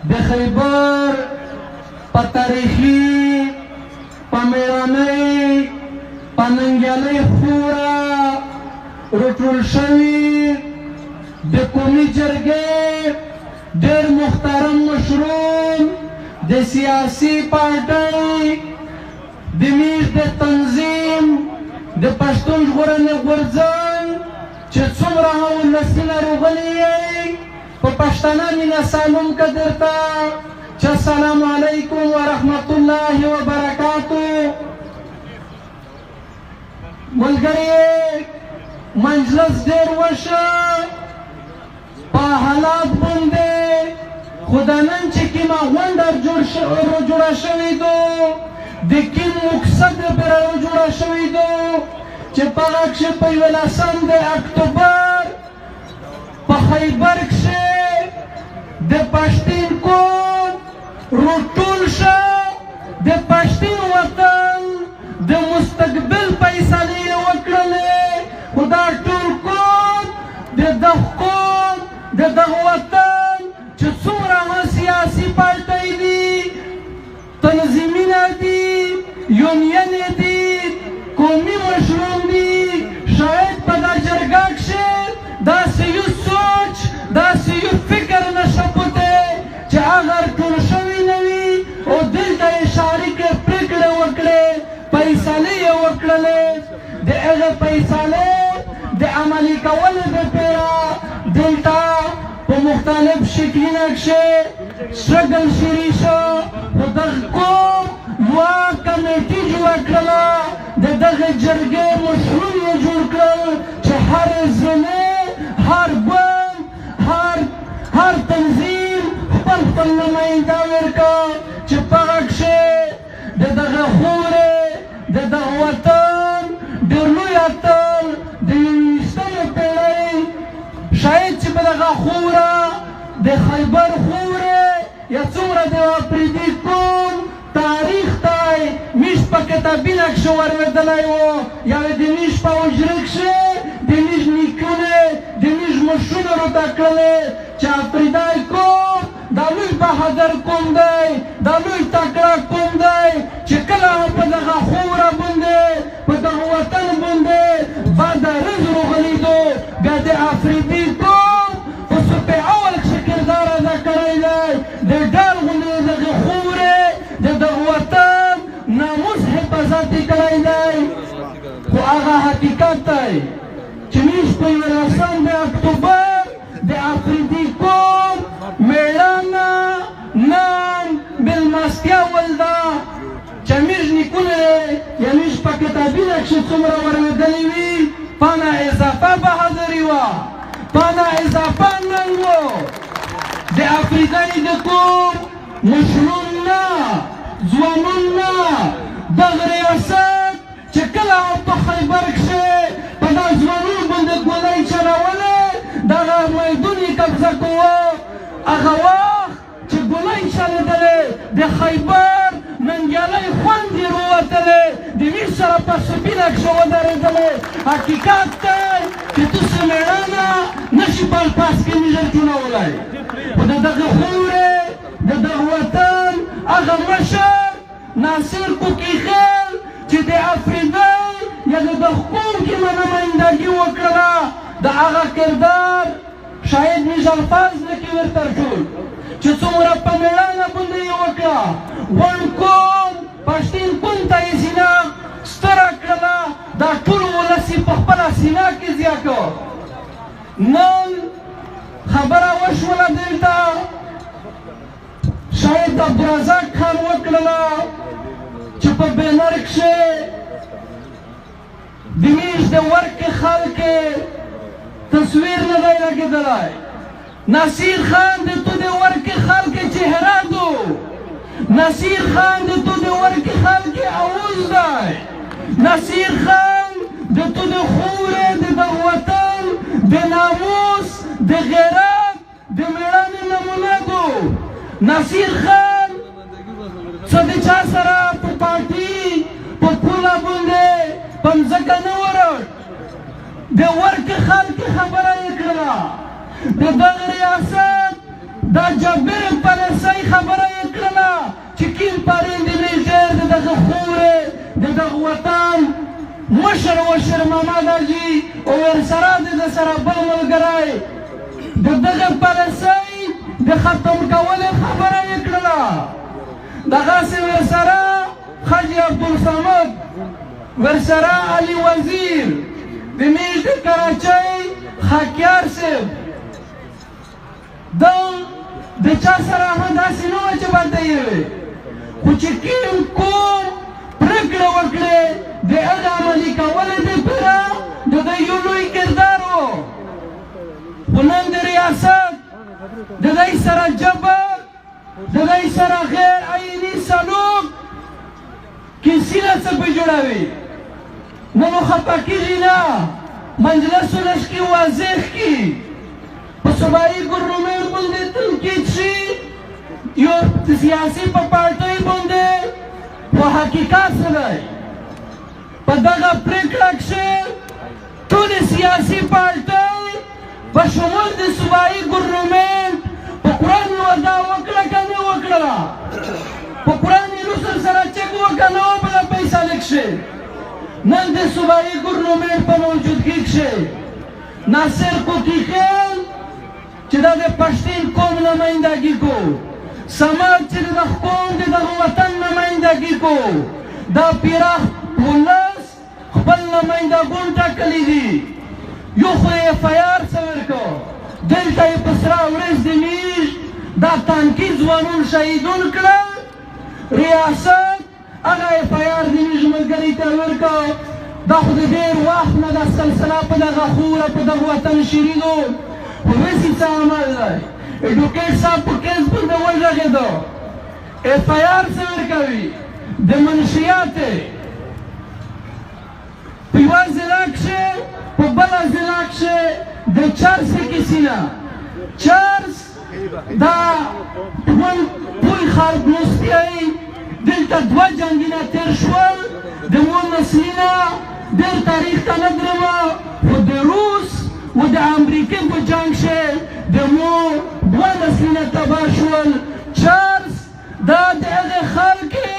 د خیبر په تاریخي په مېړانۍ په ننګیالۍ خوره راټول شوي د قومي جرګې ډېر محترم مشرون د سیاسي پارټۍ د میش د تنظیم د پښتون ژغورنې غورځنګ چې څومره ولسونه روغلي یې په پښتانه مینه سلام که درته چې السلام علیکم ورحمت الله وبرکاتو. ملګري مجلس ډېر وشه په حالات باندې خو د نن چې کومه غونډه جوړه شوې ده د کوم مقصد لپاره جوړه شوې ده چې په هغه کښې په 11 د اکتوبر په خیبر کښې د پښتون قوم راټول شه د پښتون وطن د مستقبل فیصلې یې وکړلې خو دا ټول قوم د دغه قوم د دغه وطن چې څومره سیاسي پارټۍ دي تنظیمونه دي یونین دي قومي مشرون دي شاید په دا جرګه کښې داسې یو سوچ داسې یو فکر نشه پوتی چې هغه ټول شوي نه وي او دلته یې شریکې پرېکړې وکړې فیصلې یې وکړلې د هغې فیصلې د عملي کولو دپاره دلته په مختلف شکلونه کښې شګل شروع شو خو دغه قوم یوه کمیټي جوړه کړله د دغې جرګې مشرون یې جوړ کړل چې هر ضلع هر ګوند هر تنظیم خپل نماینده ورکړه چې په هغه کښې د دغه خورې د دغه وطن ډېر لوی اتل د 21مې پېړۍ شاید چې په دغه خوره د خیبر خورې یا څومره د افریدي قوم تاریخ ته میش په کتابینه کښې ورلېدلی و یا د میش په حجرې کښې د میش نیکونه د میش مشرونه راته کړلې چې افریدی قوم دا لوی بهادر قوم دی دا لوی تکړه قوم دی چې کله په دغه خوره باندې په دغه وطن باندې بعد رز راغلیدو بیا د افریدي قوم په صف اول کښې کردار ادا کړی دی د ډال غوندې دغې خورې د دغه وطن ناموس حفاظت یې کړی دی خو هغه حقیقت دی چې میش په 11 د اکتوبر د افریدي قوم مېړانه نام مېلمستیا ولده چې میش نیکونه یا میش په کتابینه کښې څومره ورلېدلي وي پانه اضافه بهادري وه پانه اضافه ننګ و د افریدی د قوم مشرون نه ځوانون نه دغه ریاست چې کله په خیبر کښې په دا ځوانونو باندې ګولۍ چلولې دغه میدون یې قبضه کوه هغه وخت چې ګولۍ چلېدلې د خیبر ننګیالۍ خوند یې راوتلې د میش سره په سپینه کښې ودرېدلې حقیقت دی چې تاسې مېړانه نشي په الفاظ کې میژر جوړولی خو د دغه خورې د دغه وطن هغه مشر ناصر کوکیخیل چې د افریدی یا د دغه قوم کې نمایندګي وکړله د هغه کردار شاید میژ الفاظ نه کې ورترجول چې څومره په مېړانه باندې یې وکړه غونډ قوم پښتون قوم ته یې سینه ستره کړله دا ټول ولس یې په خپله سینه کې ځای کړ نن خبره وشوله دلته شاید عبدالرزاق خان وکړله چې په بینر کښې د میش د ورکې خلکې تصویر نه دی لګېدلی نصیر خان د تو د ورکې خلکې چهره دو نصیر خان د تو د ورکې خلکې اوز دی نصیر خان د تو د خورې د دغه وطن د ناموس د غیرت د مېړانې نمونه دو نصیر خان څه د چا سره په پارټي په پوله باندې په مځکه نه ورک د ورکې خلکې خبره یې کړله د دغه ریاست دا جابر پالیسۍ خبره یې کړله چې کیم پارین د میجر د دغه خورې د دغه وطن مشر وشر محمد حاجي او ورسره د سره بل ملګری د دغه پالیسۍ د ختم کولو خبره یې کړله دغسې ورسره حاجي عبدالصمد ورسره علي وزیر د میژ د کراچۍ خاکیار صاحب د چا سره هم داسې نه وه چې بدله یې وي خو چې کوم پرېکړه وکړې د هغه عملي کولو دپاره د ده یو لوی کردار و خو نن د ریاست د دی سره جبر د دی سره غیر عیني سلوک کیسینه څه پې جوړوي نو نو خفه کېږي نه مجلسونش کې واضح کړي په صوبایي ګورنمنټ باندې تنقید شي یو سیاسي په پارټۍ باندې خو حقیقت څه دی په دغه پرېکړه کښې ټولې سیاسي پارټۍ په شمول د صوبایي ګورنمنټ په قرآن وعده وکړه که نه وکړله په قرآن رسل سره چک وکړه نه و بله فیصله کښې نن د صوبایي ګورنمنټ په موجودګي کښې ناصر کوټي خیل چې دا د پښتین قوم نمایندګي کو سماج چې د قوم د دغه وطن نمایندګي کو دا پراخ ولس خپل نمایندګون ټاکلي دي یو خو یې اف آی آر څه ورکړو دلته یې په سره ورځ د میژ دا تنقید ځوانون شهیدون کړل ریاست هغه اف آی آر د میژ ملګري ته ورکړو دا خو د ډېر وخت نه دا سلسله په دغه خوره په دغه وطن شیرینو خو داسې څه عمل دی ایډوکیټ صاحب په کیس باندې وغږېدو اف آی آر څه ورکوي د منشیات په یوه ضلع کښې په بله ضلع کښې د چرس کیسینه چرس دا پوی خاربنوستی دلته دوه جنګونه تېر شول د مو نسلونه ډېر تاریخ ته نه درمه خو د روس و د امریکې په جنګ کښې د مو دوه نسلونه تباه شول چرس دا د هغې خلکې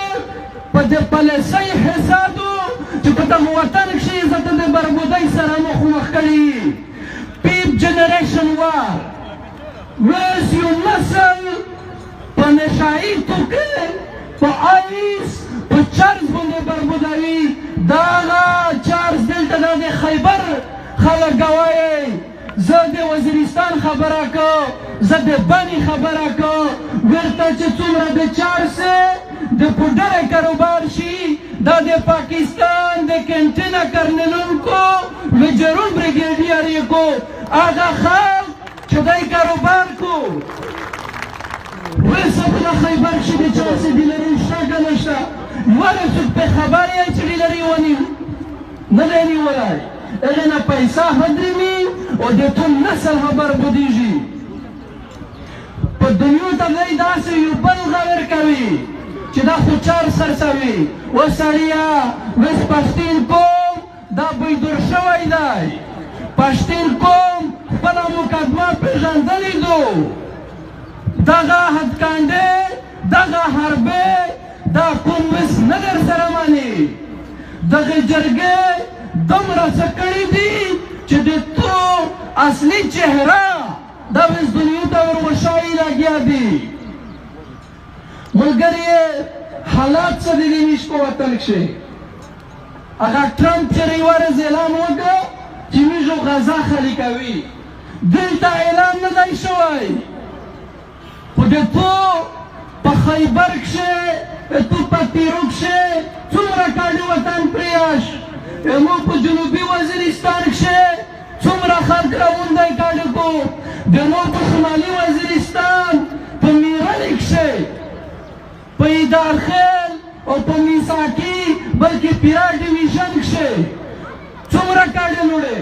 په د پالیسۍ حسادو چې په دغه وطن کښې یې زه د بربودۍ سره مخ کړي پیپ جنریشن وار اوس یو نسل په نشایي توکې په آیس په چرس باندې بربودوي دغه چرس دلته دا د خیبر خلک ګوایي زه د وزیرستان خبره کو زه د بني خبره کو ورته چې څومره د چرس د پوډرې کاروبار شي دا د پاکستان د کنټینه کرنلونکو میجرون بریګیډیر یې کو هغه خلک چې دی کاروبار کو ویسه په د خیبر کښې د چرس ډیلري شته که نه شته ولې څوک پرې خبر یې چې ډیلري ونیو نه دی نیولی هغې نه پیسه هدرمي او د ټول نسل هم بربودېږي په دنیو ته دی داسې یو بل غور کوي چې دا خو چرس خرڅوي وسړیه اوس پښتین قوم دا بیدور شوی دی پښتین قوم خپله مقدمه پېژندلی دو دغه هدکانډې دغه حربې دا کوم اوس نه در سره مني دغه جرګې دومره څه کړي دي چې د تو اصلي چهره دا اوس دنیو ته ورغوښایي لګیا دي ملګري حالات څه دي د میژ په وطن کښې هغه ټرمپ چې یوه ورځ اعلان وکړه چې میژو غذا خالي کوي دلته اعلان نه دی شوی خو د تو په خیبر کښې تو په تیرو کښې څومره کاڼي وطن پرېیش موږ په جنوبي وزیرستان کښې څومره خلک راغونډی کاڼي کو د نور په شمالي وزیرستان په میرلې کښې په ایدارخیل او په میساکي بلکې پیرا ډیویژن کښې څومره کاڼي لوړې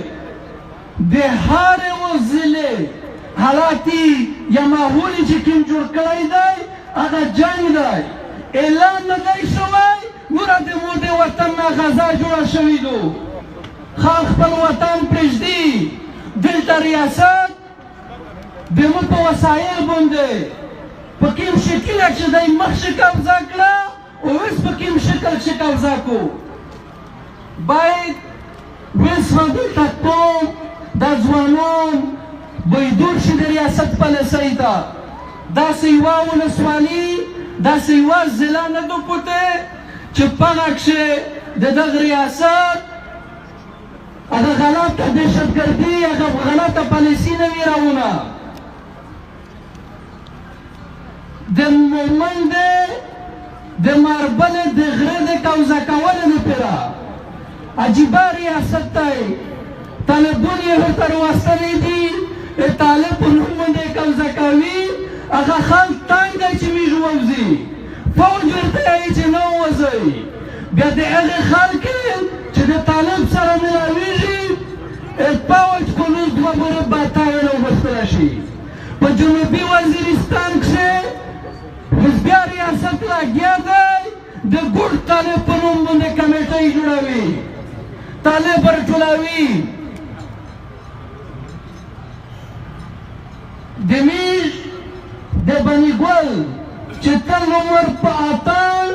د هر یوه ضلع حالاتي یا ماحول چې کوم جوړ کړی دی هغه جنګ دی اعلان نه دی شوی ګوره د مو د وطن نه غذا جوړه شوي دو خلک خپل وطن پرېږدي دلته ریاست د مو په وسایل باندې په کوم شکل څنګه چې دی مخکې قبضه کړه اوس په کوم شکل چې قبضه کو باید وسمه دلته قوم دا ځوانان بهدور شي د ریاست پالیسۍ ته داسې یوه ولسوالي داسې یوه ضلع نه ده پوتې چې په هغه کښې د دغه ریاست هغه غلطه دهشتګردي هغه غلطه پالیسي نه وي راونه د مومند د ماربل د غره د قوضه کولو لپاره عجیبه ریاست دی طالبان یې ورته راوستلی دي طالب په نوم باندې قوضه کوي هغه خلک تنګ دی چې موږ ووځي فوج ورته وایي چې نه ووځئ بیا د هغې خلک چې د طالب سره ملاویږي فوج په نوم دوه بره باتاوې راوغوښتلی شي په جنوبي وزیرستان کښې اوس بیا ریاست لګیا دی د ګوډ طالب په نوم باندې کمیټۍ جوړوي طالب راټولوي د میږ د بني ګل چې تل عمر په اتڼ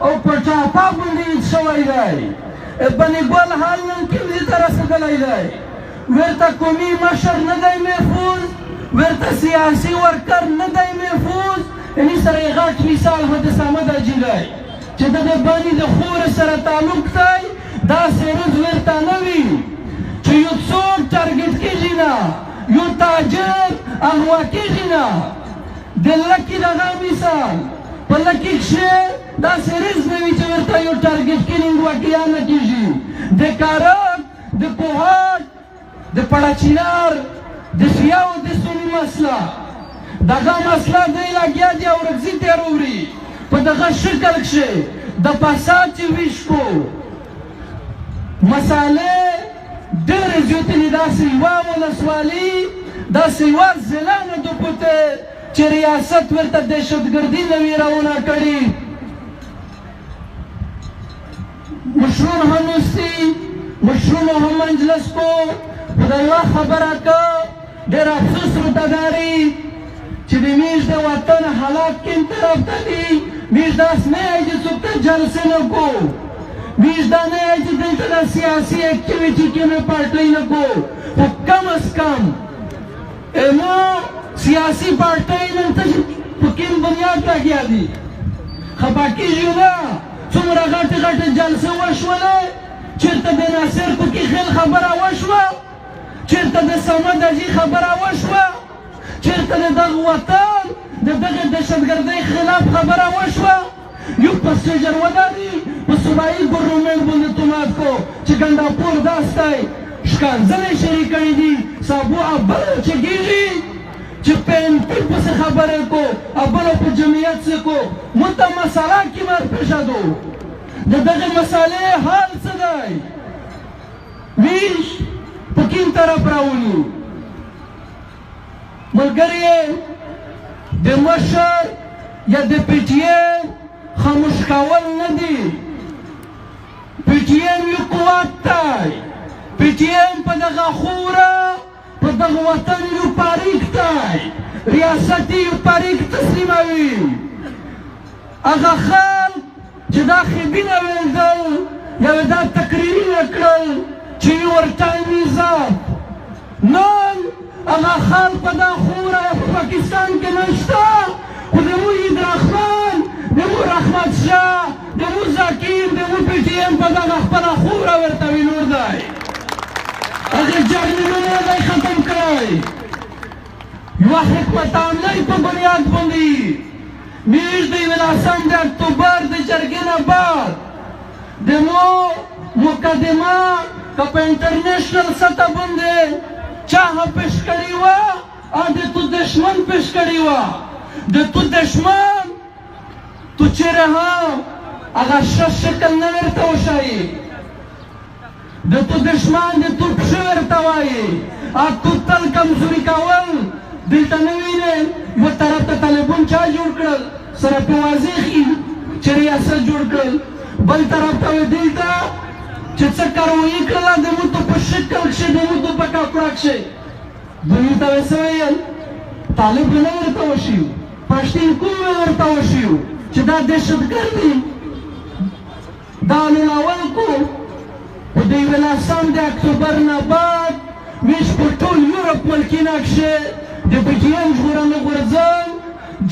او په ټاپه باندې ایښ شوی دی بني ګل حال نن کلي ته رسېدلی دی ورته قومي مشر نه دی محفوظ ورته سیاسي ورکر نه دی محفوظ یعنې سره یې غټ مثال حدیث احمد حاجي دی چې د د بني د خورې سره تعلق دی داسې روز ورته نه وي چې یو څوک ټارګېټ کېږي نه یو تاجر اغوا کېږي نه د لکې دغه مثال په لکې کښې داسې رز نه وي چې ورته یو ټارګېټ کېنینګ واقعیا نه کېږي د کارک د کوهاټ د پړاچینار د شیعه او د سني مسله دغه مسله دی لګیا دي او رګزي تېروړي په دغه شکل کښې د فساد چې ویش کو مسالې ډېرې زیاتې دي داسې یوه ولسوالي داسې یوه ضلع نه ده پوتې چې ریاست ورته دهشتګردي نه وي راونه کړي مشرون هم اوسي مشرونو هم مجلس کو خدای یوه خبره که ډېر افسوس ورته داري چې د میږ د وطن حالات کوم طرف ته دي میږ داس نه یی چې څوک ته جلسې نه کو میږ دا نه یی چې دلته د سیاسي اکټیویټي کومې پارټۍ نه کو خو کم از کم ایمو سیاسي پارټۍ نن ته په کوم بنیاد لګیا دي خفه کېږي نه څومره غټې غټې جلسې وشولې چېرته د ناصر کوکي خیل خبره وشوه چېرته د صمد حاجي خبره وشوه چېرته د دغه وطن د دغې دهشتګردۍ خلاف خبره وشوه یو په سجر وداني په صوبایي ګورنمنټ باندې تمات کو چې ګنډاپور داستی ښکنځلې شریک کړي دي سابو ابل چې کېږي چې په ایم پي پسې خبرې کو ابلو په جمعیت سې کو مونته مسله کې مرپېښه دو د دغې مسالې حال څه دی ویش په کوم طرف راولو ملګري د مشر یا د پی ټي ایم خاموش کول نه دي پی ټي ایم یو قوت دی پی ټي ایم په دغه خوره په دغه وطن یو پاریک دی ریاست یو پاریک تسلیموي هغه خلک چې دا خیبینه ویلدل یا دا تقریرونه کړل چې یو ورټایم نظام نن هغه خلک په دا خوره په پاکستان کې نشته خو زموږ عید رحمان زموږ رحمت شاه زموږ ذکیر زموږ پی ټي ایم په دغه خپله خوره ورته ویلور دی هغې جرمونه دی ختم کړی یوه حکمت عملۍ په بنیاد باندې میږ د 11 د اکتوبر د جرګې نه بعد د مقدمه که په انټرنیشنل سطح باندې چا پیش کړې وه او د تو دشمن پیش کړې وه د تو دشمن تو چیرې هم هغه ښه شکل نه ورته وښایي د تو دشمن د تو پښې ورته وایي او تو تل کمزوري کول دلته نه وینې یو طرف ته طالبان چا جوړ کړل سره پې واضح ښي چې ریاست جوړ کړل بل طرف ته وایي دلته چې څه کاروایي کړله د موږ په شکل کښې د موږ په کاکړه کښې دوی ته یې څه ویل طالب نه ورته وشي په پښتون کوم ورته وشیو چې دا دهشتګرد دي دا لولاول کو په د 11 د اکتوبر نه بعد ویش په ټول یورپ ملکونه کښې د BTM ژغورنه غورځنګ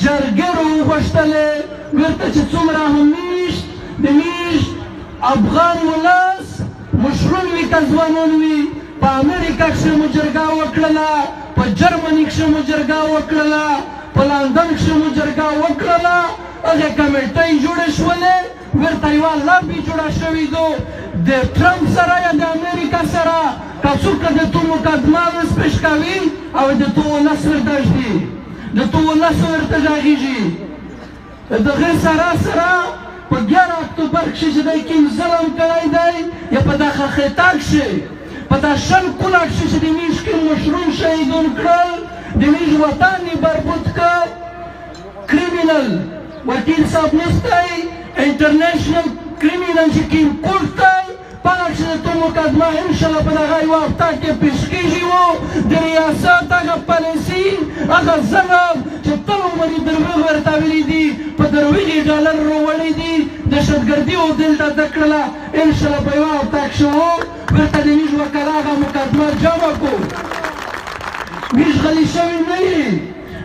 جرګې راوغوښتلې ورته چې څومره هم میشت د میشت افغان ولس مشرون وي که ځوانان وي په امریکا کښې مو جرګه وکړله په جرمني کښې مو جرګه وکړله په لندن کښې مو جرګه وکړله هغې کمیټۍ جوړې شولې ورته یوه لابي جوړه شوې ده د ټرمپ سره یا د امریکا سره که څوک د تو مقدمه وسپېش کوي او د تو ولس ورته ږدي د تو ولس ورته غږېږي د هغې سره په 11 اکتوبر کښې چې دی کوم ظلم کړی دی یا په دغه خطا کښې په دا 20 کونه کښې چې د میږ کوم مشرون شهیدون کړل د میږ وطن یې بربود کړ کریمینل وکیل صاحب نستی انټرنیشنل کریمینل چې کوم کورټ دی په هغه کښې د تو مقدمه انشاءالله په دغه یوه هفته کښې پیش کېږي و د ریاست هغه پالیسي هغه ظلم چې ټول عمر یې دروغ ورته ویلي دي په درویغې ډالر راوړی دي دهشتګردي و دلته زده کړله انشاءالله په یوه هفته کښې و ورته د میږ وکلا هغه مقدمه جمع کړو میږ غلي شوي نه یي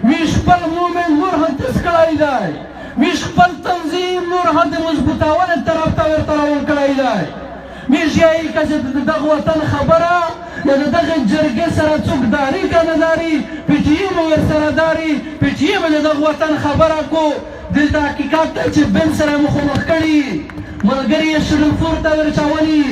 میږ خپل مومن نور هم تیز کړی دی میږ خپل تنظیم نور هم د مضبوطولو طرف ته ورته روان کړی دی میږ یایي که چې د دغه وطن خبره یا د دغه جرګې سره څوک داري که نه داري PTM ورسره داري PTM د دغه وطن خبره کو دلته حقیقت دی چې بن سره مخامخ کړي ملګري یې شډلفور ته ورچولي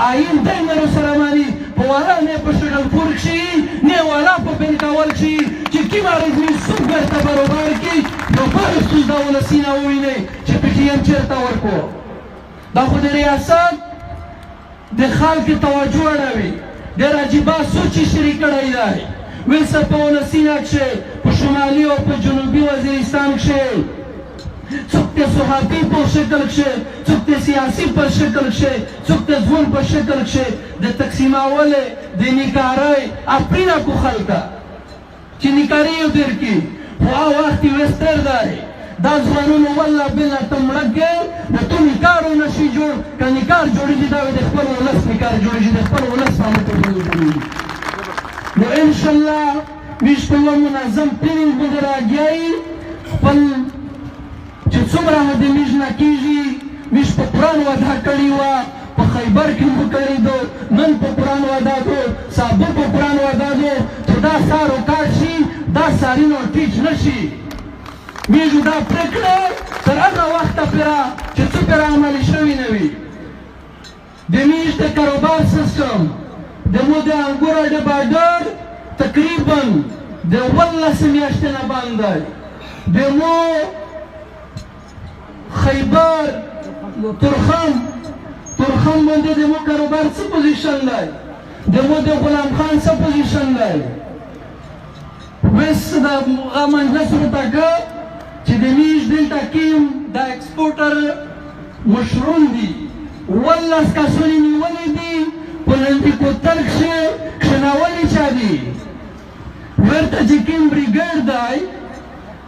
آیین دی نه ورسره ماني په والا نه په شډلفور کښې نه والا په بن کول کښې چې کوم رزمي څوک ورته برابر کړي نو فرض ستونز دا ولسي نه ووینئ چې PTM چېرته ورکړو دا خو د ریاست د خلکو توجه اړوي ډېر عجیبه سوچ یې شریک کړی دی ویسه په ولسینه کښې په شمالي او په جنوبي وزیرستان کښې څوک د صحافي په شکل کښې څوک د سیاسي په شکل کښې څوک د ځوان په شکل کښې د تقسیمولې د نیکارۍ افرینه کو خلکه چې نیکاري یې درکړي خو هغه وخت یې وستر دی دا ځوانونو والله بالله ته مړه کې د تو نکار ونشي جوړ که نکار جوړېږي دا د خپل ولس نکار جوړېږي د خپل ولس باندې جوړېږي نو انشاءالله میږ په یوه منظم پلینګ باندې راګیایي خپل چې څومره مو د میږ نه کېږي میږ په قرآن وعده کړې وه په خیبر کې مو کړې ده نن په قرآن وعده ده سابه په قرآن وعده ده چې دا سار وکاټ شي دا ساري نو ټیچ نه شي میږو دا پرېکړه تر هغه وخته پوره چې څه پرې عملي شوي نه وي د میږ د کاروبار سیستم د مو د انګوره د بارډر تقریبا د 11 میاشتې نه بند دی د مو خیبر تورخم باندې د مو کاروبار څه پوزیشن دی د مو د غلام خان څه پوزیشن دی ویس د هغه مجلس ورته چې د میږ دلته کوم د ایکسپورټر مشرون دي 11 کسونه نیولي دي په لندي کوتل کښې کښېنولي چا دي ورته چې کوم بریګیډ دی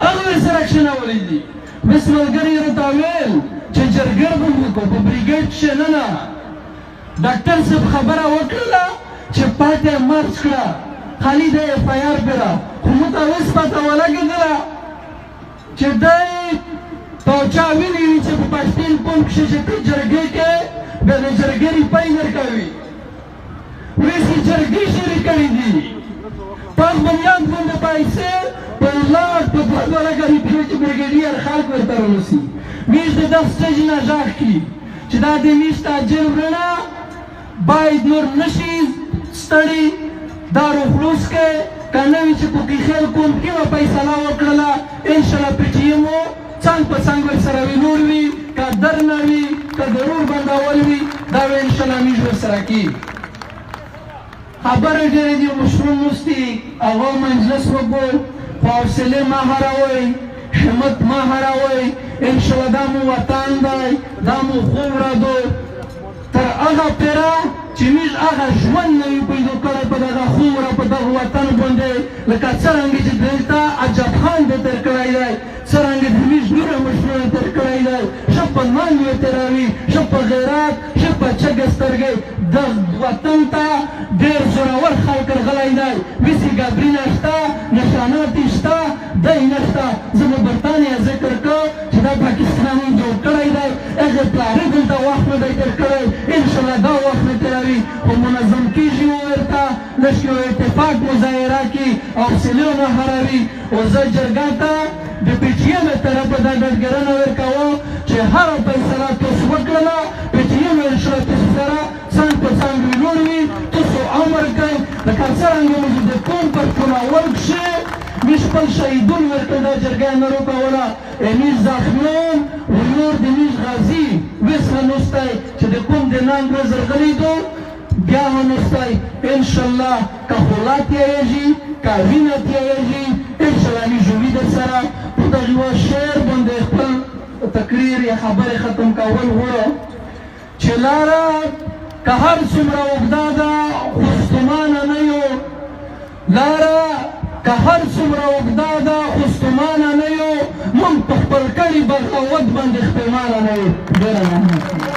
هغه ورسره کښېنولي دي بس ملګري یې راته ویل چې جرګه به وکړو په بریګیډ کښې نه ډاکټر صاحب خبره وکړله چې پاته یې مرچ کړه خالي د FIR پېره خو موږ ته اوس پته ولګېدله چې دی تا چا ویلي وي چې په پښتون قوم کښې چې ته جرګې کې بیا د جرګې روپۍ درکوي ویس یې جرګې شروع کړي دي په هغه بنیاد باندې پیسې په لاک په 2 لکه روپۍ چې بریګیډیر خلک ورته رانیسي میږ د دغه سټیج نه غږ کړي چې دا د میږ تاجر ورونه باید نور نشي ستړي دا روخلوس کې که نه وي چې کوکي خیل کوم کومه فیصله وکړله انشاءالله PTM څنګ په څنګ ورسره وي نور وي که در نه وي که ضرور بندول وي دا به انشاءالله میږ ورسره کړي خبرې ډېرې دي مشرون مستی هغه مجلس وګور خو حوصلې مه هروئ همت مه هروئ انشاءالله دا مو وطن دی دا مو خوږ ده تر هغه پېره چې چې موږ هغه ژوند نه وي پیدا کړی په دغه خوره په دغه وطن باندې لکه څرنګه چې دلته عجب خان دې تېر کړی دی څرنګه د موږ نوره مشرانو تېر کړی دی ښه په ننګ یې تېروي ښه په غیرت ښه په چږه سترګې د وطن ته ډېر زورور خلک راغلی دی ویسي ګابرینه شته نشانات یې شته دی نشته زه به برطانیه ذکر کړم چې دا پاکستاني جوړ کړی دی هغې پلارې دلته وخت نه دی تېر کړی انشاءالله دا وخت نه تېروي خو منظم کېږي ورته لږ یو اتفاق مظاهره کړي او حوصلې ونه هروي او زه جرګه ته د پی ټي ایم طرفه دا ډاډګرنه ورکوم چې هره فیصله تاسو وکړله پی ټي ایم انشاءالله تاسو سره څنګ په څنګ ویلوړ وي تاسو امر کوئ لکه څرنګه مو چې د قوم پر ټولول کښې موږ خپل شهیدون ورته دا جرګه نه راکوله موږ زخمیان ونور د موږ غازي وسله نستی چې د قوم د ننګ ورځ راغلی دو بیا هم نستی انشاءالله که خوله تیریږي که وینه تیریږي انشاءالله موږ وي در سره په دغه یوه شعر باندې خپل تقریر یا خبرې ختم کول غواړم چې لاره که هر څومره اوږده ده خو ستومانه نه یو لاره که هر څومره اوږده ده خو ستومانه نه یو موږ په خپل کړي بغاوت باندې خپېمانه نه یو ډېره مننه